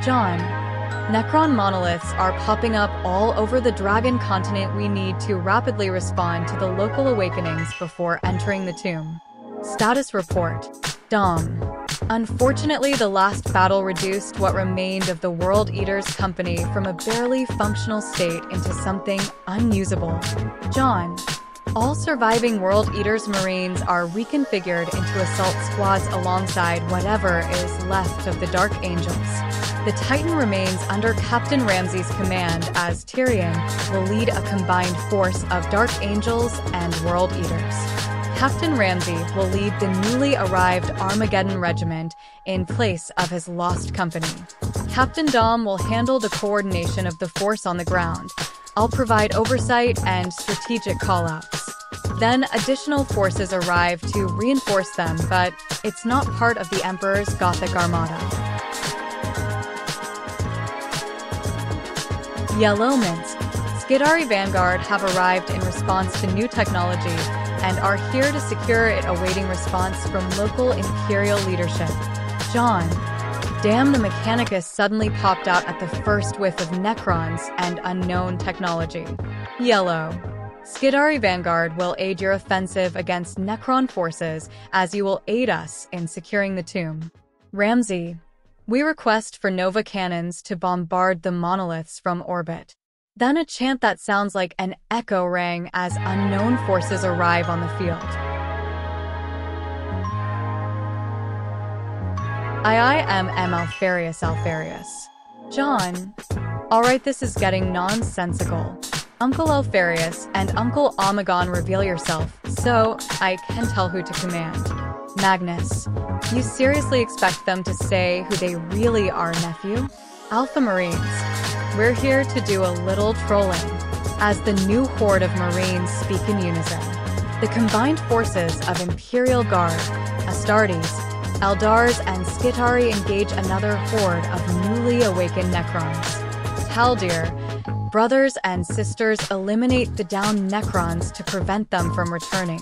Jaune. Necron monoliths are popping up all over the Dragon continent. We need to rapidly respond to the local awakenings before entering the tomb. Status report. Dom. Unfortunately, the last battle reduced what remained of the World Eaters Company from a barely functional state into something unusable. Jaune. All surviving World Eaters Marines are reconfigured into assault squads alongside whatever is left of the Dark Angels. The Titan remains under Captain Ramsey's command as Tyrion will lead a combined force of Dark Angels and World Eaters. Captain Ramsey will lead the newly arrived Armageddon Regiment in place of his lost company. Captain Dom will handle the coordination of the force on the ground. I'll provide oversight and strategic callouts. Then additional forces arrive to reinforce them, but it's not part of the Emperor's Gothic Armada. Yellow Minsk. Skidari Vanguard have arrived in response to new technology and are here to secure it, awaiting response from local Imperial leadership. Jaune. Damn, the Mechanicus suddenly popped out at the first whiff of Necrons and unknown technology. Yellow. Skidari Vanguard will aid your offensive against Necron forces as you will aid us in securing the tomb. Ramsey. We request for Nova cannons to bombard the monoliths from orbit. Then a chant that sounds like an echo rang as unknown forces arrive on the field. I am Alfarius. Jaune. Alright, this is getting nonsensical. Uncle Alfarius and Uncle Omegon, reveal yourself, so I can tell who to command. Magnus. You seriously expect them to say who they really are, nephew? Alpha Marines. We're here to do a little trolling. As the new horde of Marines speak in unison, the combined forces of Imperial Guard, Astartes, Eldars, and Skitari engage another horde of newly awakened Necrons. Haldir. Brothers and sisters eliminate the downed Necrons to prevent them from returning.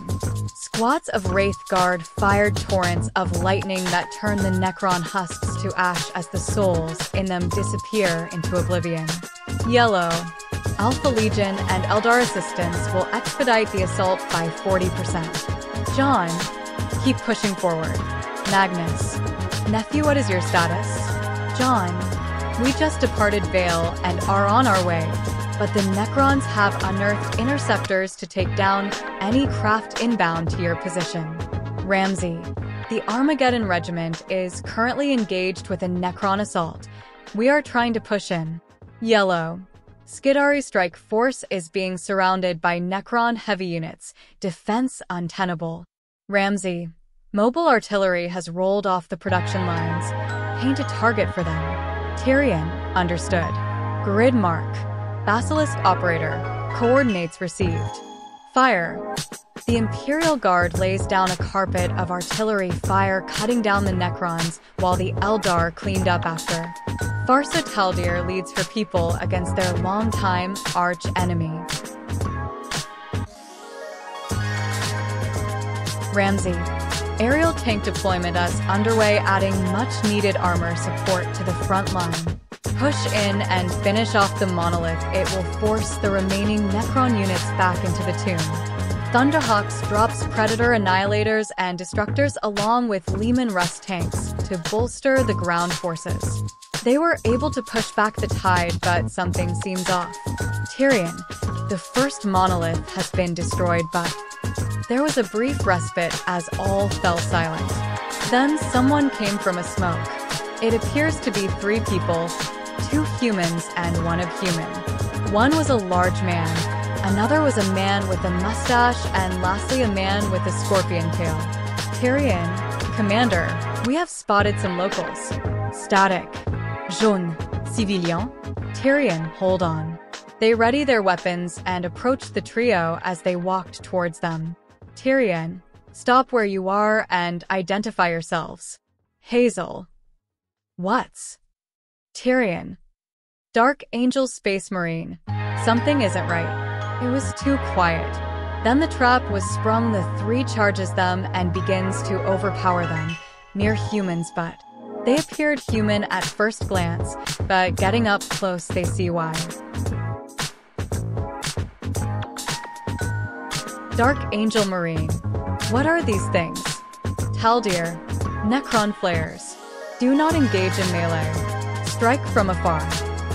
Squads of Wraith Guard fired torrents of lightning that turn the Necron husks to ash as the souls in them disappear into oblivion. Yellow. Alpha Legion and Eldar assistance will expedite the assault by 40%. Jaune. Keep pushing forward. Magnus. Nephew, what is your status? Jaune. We just departed Vale and are on our way, but the Necrons have unearthed interceptors to take down any craft inbound to your position. Ramsey. The Armageddon Regiment is currently engaged with a Necron assault. We are trying to push in. Yellow. Skidari Strike Force is being surrounded by Necron heavy units. Defense untenable. Ramsey. Mobile artillery has rolled off the production lines. Paint a target for them. Tyrion. Understood. Grid mark. Basilisk operator. Coordinates received. Fire. The Imperial Guard lays down a carpet of artillery fire, cutting down the Necrons, while the Eldar cleaned up after. Farsa Taldir leads her people against their longtime arch-enemy. Ramsey. Aerial tank deployment is underway, adding much-needed armor support to the front line. Push in and finish off the monolith. It will force the remaining Necron units back into the tomb. Thunderhawks drops Predator Annihilators and Destructors along with Lehman Russ tanks to bolster the ground forces. They were able to push back the tide, but something seems off. Tyrion. The first monolith has been destroyed, but there was a brief respite as all fell silent. Then someone came from a smoke. It appears to be 3 people, 2 humans and 1 human. One was a large man, another was a man with a mustache, and lastly a man with a scorpion tail. Tyrion. Commander, we have spotted some locals. Static. Jaune. Civilian. Tyrion, hold on. They ready their weapons and approached the trio as they walked towards them. Tyrion. Stop where you are and identify yourselves. Hazel. What's? Tyrion. Dark Angel Space Marine. Something isn't right. It was too quiet. Then the trap was sprung. The 3 charges them and begins to overpower them. Mere humans, but They appeared human at first glance, but getting up close they see why. Dark Angel Marine. What are these things? Taldir. Necron flares. Do not engage in melee. Strike from afar.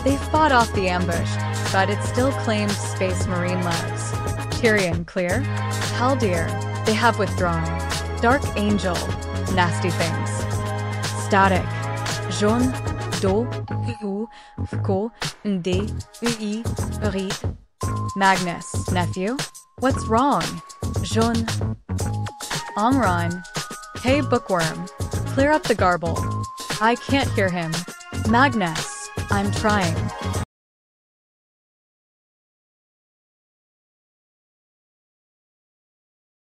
They fought off the ambush, but it still claimed Space Marine lives. Tyrion clear? Taldir. They have withdrawn. Dark Angel. Nasty things. Static. Jaune. Do. U. Fko. Ndi. Ui. Ri. Magnus. Nephew? What's wrong? Jaune. Omron. Hey Bookworm. Clear up the garble. I can't hear him. Magnus. I'm trying.